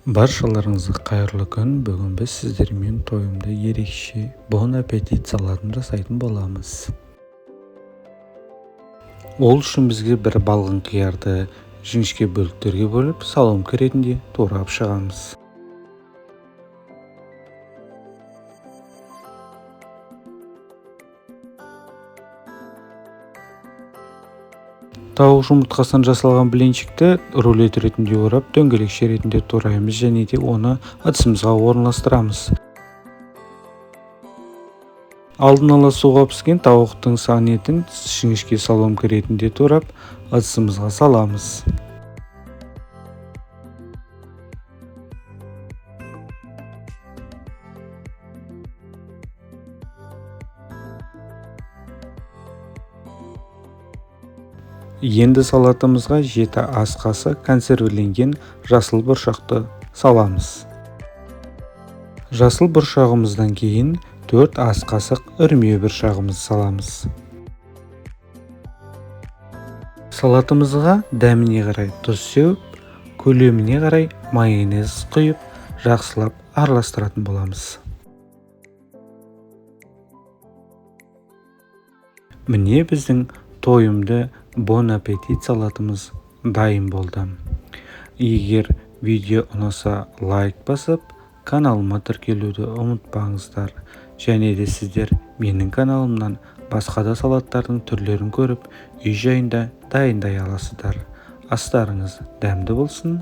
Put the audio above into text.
Баршаларыңызға қайырлы күн. Бүгін біз сіздермен тойымда ерекше бон аппетит салатын жасайтын боламыз. Ол үшін бізге бір балғын қиярды жіңішке бөліктерге бөліп, соломка ретінде турап шығамыз. Тауық жұмыртқасынан жасалған блинчикті рулет ретінде орап, дөңгелекше ретінде тураймыз және де оны ыдысымызға орналастырамыз. Алдын ала суға піскен тауықтың сан етін жіңішке соломка ретінде турап, ыдысымызға саламыз. Енді салатымызға 7 ас қасық консервіленген жасыл бұршақты саламыз. Жасыл бұршағымыздан кейін 4 ас қасық үрме бұршағымызды саламыз. Салатымызға дәміне қарай тұз сеуіп, көлеміне қарай майонез құйып, жақсылап араластыратын боламыз. Міне біздің тойымды бон аппетит салатымыз дайын болды. Егер видео ұнаса лайк басып, каналыма тіркелуді ұмытпаңыздар. Және де сіздер менің каналымнан басқа да салаттардың түрлерін көріп, үй жайында дайындай аласыздар. Астарыңыз дәмді болсын.